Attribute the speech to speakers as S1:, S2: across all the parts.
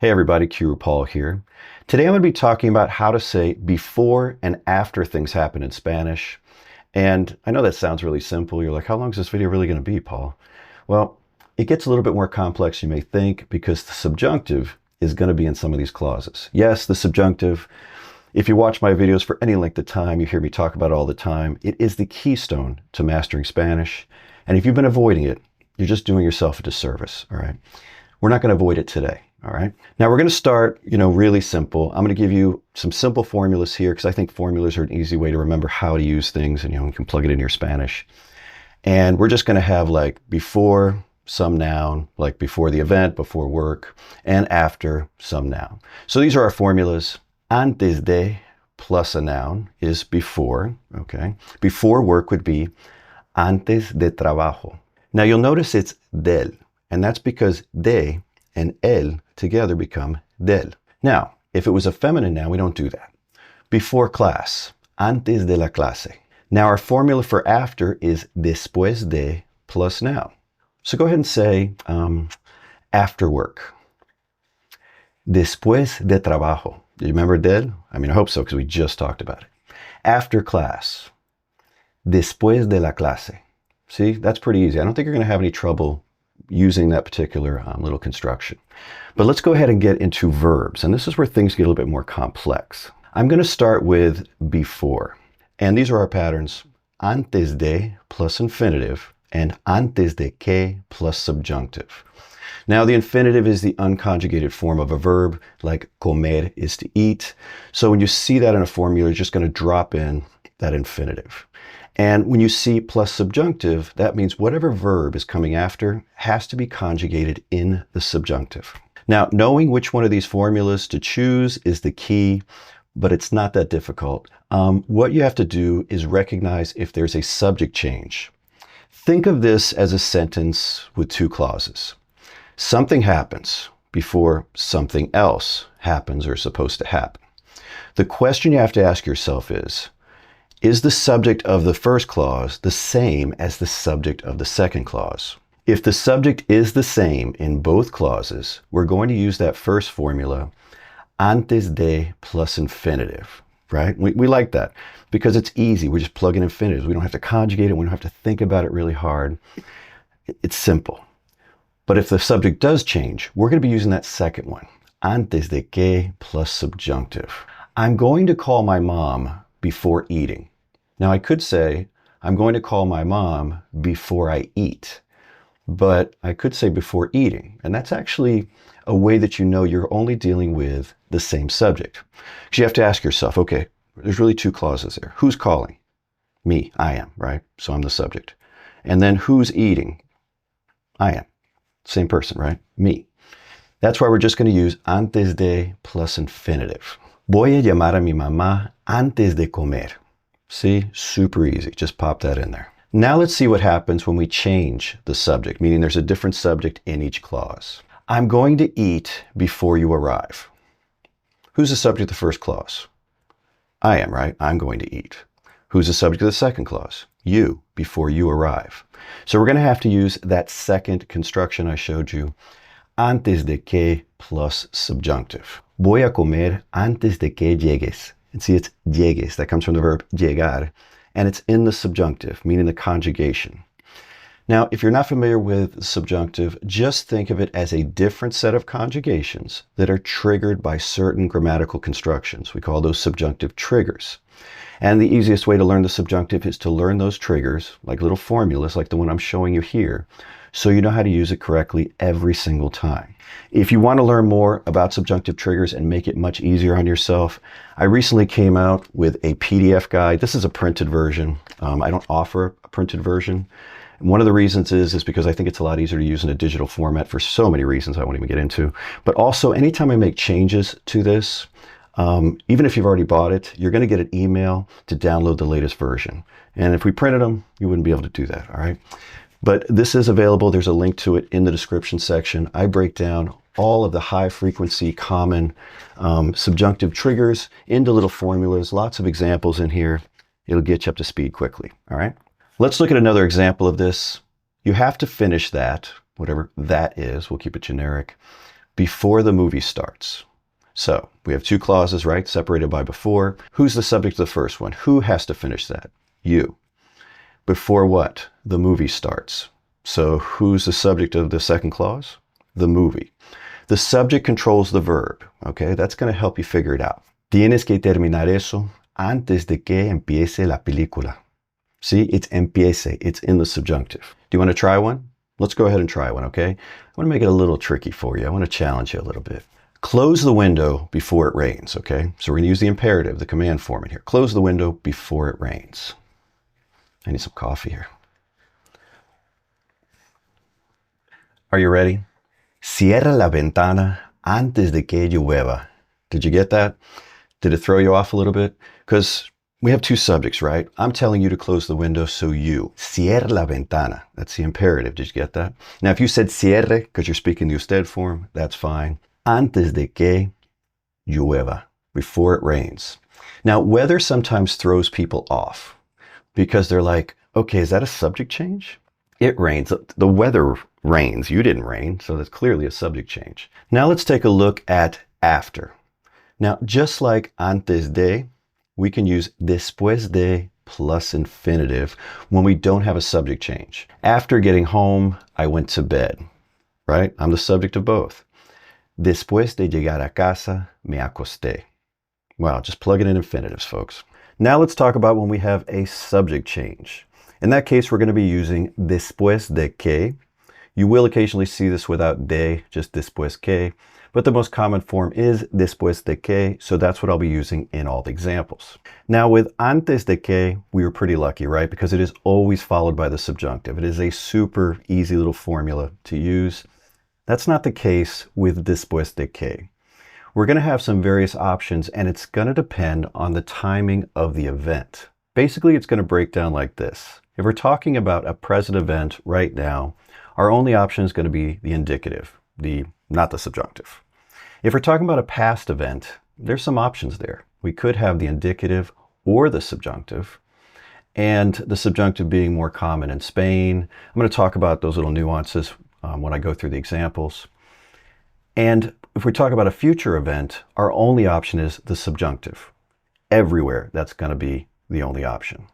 S1: Hey everybody, Qroo here. Today I'm going to be talking about how to say before and after things happen in Spanish. And I know that sounds really simple. You're like, how long is this video really going to be, Paul? Well, it gets a little bit more complex than you may think because the subjunctive is going to be in some of these clauses. Yes, the subjunctive, if you watch my videos for any length of time, you hear me talk about it all the time. It is the keystone to mastering Spanish. And if you've been avoiding it, you're just doing yourself a disservice, all right? We're not going to avoid it today. All right. Now we're going to start, really simple. I'm going to give you some simple formulas here because I think formulas are an easy way to remember how to use things, and you can plug it in your Spanish. And we're just going to have like before some noun, like before the event, before work, and after some noun. So these are our formulas. Antes de plus a noun is before, okay? Before work would be antes de trabajo. Now you'll notice it's del, and that's because de and el together become del. Now, if it was a feminine noun, we don't do that. Before class, antes de la clase. Now our formula for after is después de plus noun. So go ahead and say after work. Después de trabajo. Do you remember del? I hope so because we just talked about it. After class. Después de la clase. See, that's pretty easy. I don't think you're going to have any trouble using that particular little construction. But let's go ahead and get into verbs. And this is where things get a little bit more complex. I'm going to start with before. And these are our patterns. Antes de plus infinitive and antes de que plus subjunctive. Now the infinitive is the unconjugated form of a verb, like comer is to eat. So when you see that in a formula, you're just going to drop in that infinitive. And when you see plus subjunctive, that means whatever verb is coming after has to be conjugated in the subjunctive. Now, knowing which one of these formulas to choose is the key, but it's not that difficult. What you have to do is recognize if there's a subject change. Think of this as a sentence with two clauses. Something happens before something else happens or is supposed to happen. The question you have to ask yourself is the subject of the first clause the same as the subject of the second clause? If the subject is the same in both clauses, we're going to use that first formula, antes de plus infinitive, right? We like that because it's easy. We just plug in infinitives. We don't have to conjugate it. We don't have to think about it really hard. It's simple. But if the subject does change, we're going to be using that second one, antes de que plus subjunctive. I'm going to call my mom before eating. Now I could say, I'm going to call my mom before I eat, but I could say before eating. And that's actually a way that you know you're only dealing with the same subject. Because you have to ask yourself, okay, there's really two clauses there. Who's calling? Me, I am, right? So I'm the subject. And then who's eating? I am. Same person, right? Me. That's why we're just going to use antes de plus infinitive. Voy a llamar a mi mamá antes de comer. See, super easy. Just pop that in there. Now let's see what happens when we change the subject, meaning there's a different subject in each clause. I'm going to eat before you arrive. Who's the subject of the first clause? I am, right? I'm going to eat. Who's the subject of the second clause? You, before you arrive. So we're going to have to use that second construction I showed you, antes de que plus subjunctive. Voy a comer antes de que llegues. And see, it's llegues. That comes from the verb llegar. And it's in the subjunctive, meaning the conjugation. Now, if you're not familiar with the subjunctive, just think of it as a different set of conjugations that are triggered by certain grammatical constructions. We call those subjunctive triggers. And the easiest way to learn the subjunctive is to learn those triggers, like little formulas like the one I'm showing you here, so you know how to use it correctly every single time. If you want to learn more about subjunctive triggers and make it much easier on yourself, I recently came out with a PDF guide. This is a printed version. I don't offer a printed version. And one of the reasons is because I think it's a lot easier to use in a digital format for so many reasons I won't even get into. But also, anytime I make changes to this, even if you've already bought it, you're going to get an email to download the latest version. And if we printed them, you wouldn't be able to do that, all right? But this is available. There's a link to it in the description section. I break down all of the high frequency common subjunctive triggers into little formulas, lots of examples in here. It'll get you up to speed quickly, all right? Let's look at another example of this. You have to finish that, whatever that is, we'll keep it generic, before the movie starts. So we have two clauses, right? Separated by before. Who's the subject of the first one? Who has to finish that? You. Before what? The movie starts. So who's the subject of the second clause? The movie. The subject controls the verb, okay? That's going to help you figure it out. Tienes que terminar eso antes de que empiece la película. See, it's empiece. It's in the subjunctive. Do you want to try one? Let's go ahead and try one, okay? I want to make it a little tricky for you. I want to challenge you a little bit. Close the window before it rains, okay? So we're going to use the imperative, the command form in here. Close the window before it rains. I need some coffee here. Are you ready? Cierra la ventana antes de que llueva. Did you get that? Did it throw you off a little bit? Because we have two subjects, right? I'm telling you to close the window, so you. Cierra la ventana. That's the imperative. Did you get that? Now, if you said cierre, because you're speaking the usted form, that's fine. Antes de que llueva. Before it rains. Now, weather sometimes throws people off because they're like, okay, is that a subject change? It rains. The weather rains. You didn't rain, so that's clearly a subject change. Now let's take a look at after. Now, just like antes de, we can use después de plus infinitive when we don't have a subject change. After getting home, I went to bed, right? I'm the subject of both. Después de llegar a casa, me acosté. Wow, just plug it in infinitives, folks. Now let's talk about when we have a subject change. In that case, we're going to be using después de que. You will occasionally see this without de, just después que, but the most common form is después de que, so that's what I'll be using in all the examples. Now with antes de que, we were pretty lucky, right? Because it is always followed by the subjunctive. It is a super easy little formula to use. That's not the case with después de que. We're going to have some various options, and it's going to depend on the timing of the event. Basically, it's going to break down like this. If we're talking about a present event right now, our only option is going to be the indicative, not the subjunctive. If we're talking about a past event, there's some options there. We could have the indicative or the subjunctive, and the subjunctive being more common in Spain. I'm going to talk about those little nuances when I go through the examples. And if we talk about a future event, our only option is the subjunctive. Everywhere, that's going to be the only option.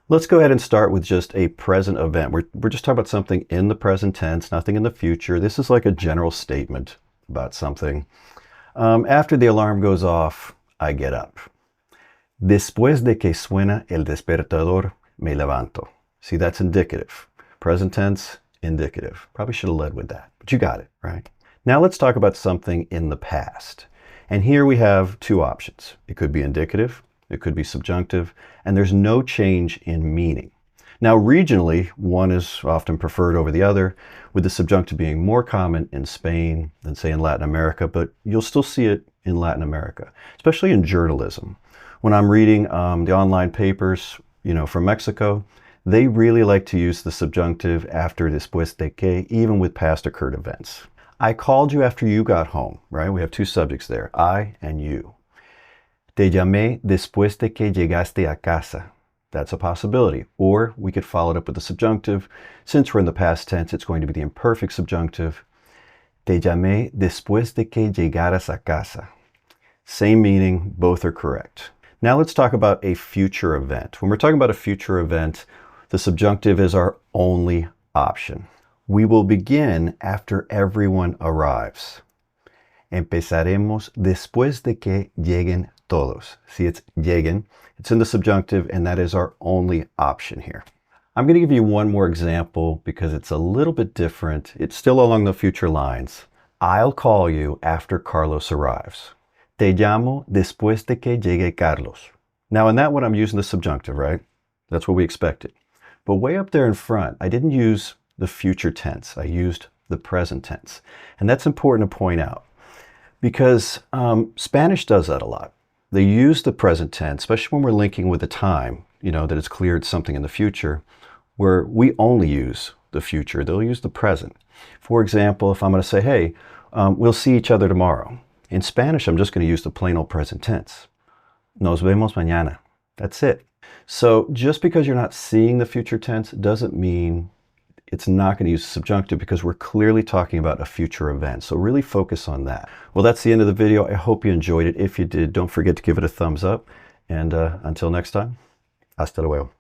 S1: Let's go ahead and start with just a present event. We're just talking about something in the present tense, nothing in the future. This is like a general statement about something. After the alarm goes off, I get up. Después de que suena el despertador, me levanto. See, that's indicative. Present tense, indicative. Probably should have led with that, but you got it, right? Now let's talk about something in the past. And here we have two options. It could be indicative, it could be subjunctive, and there's no change in meaning. Now regionally, one is often preferred over the other, with the subjunctive being more common in Spain than say in Latin America, but you'll still see it in Latin America, especially in journalism. When I'm reading the online papers, from Mexico, they really like to use the subjunctive after después de que, even with past occurred events. I called you after you got home, right? We have two subjects there, I and you. Te llamé después de que llegaste a casa. That's a possibility. Or we could follow it up with the subjunctive. Since we're in the past tense, it's going to be the imperfect subjunctive. Te llamé después de que llegaras a casa. Same meaning, both are correct. Now let's talk about a future event. When we're talking about a future event, the subjunctive is our only option. We will begin after everyone arrives. Empezaremos después de que lleguen todos. See, it's lleguen. It's in the subjunctive, and that is our only option here. I'm going to give you one more example because it's a little bit different. It's still along the future lines. I'll call you after Carlos arrives. Te llamo después de que llegue Carlos. Now in that one, I'm using the subjunctive, right? That's what we expected. But way up there in front, I didn't use the future tense. I used the present tense. And that's important to point out because Spanish does that a lot. They use the present tense, especially when we're linking with the time, that it's clear it's something in the future, where we only use the future. They'll use the present. For example, if I'm going to say, hey, we'll see each other tomorrow. In Spanish, I'm just going to use the plain old present tense. Nos vemos mañana. That's it. So just because you're not seeing the future tense doesn't mean it's not going to use the subjunctive because we're clearly talking about a future event. So really focus on that. Well, that's the end of the video. I hope you enjoyed it. If you did, don't forget to give it a thumbs up. And until next time, hasta luego.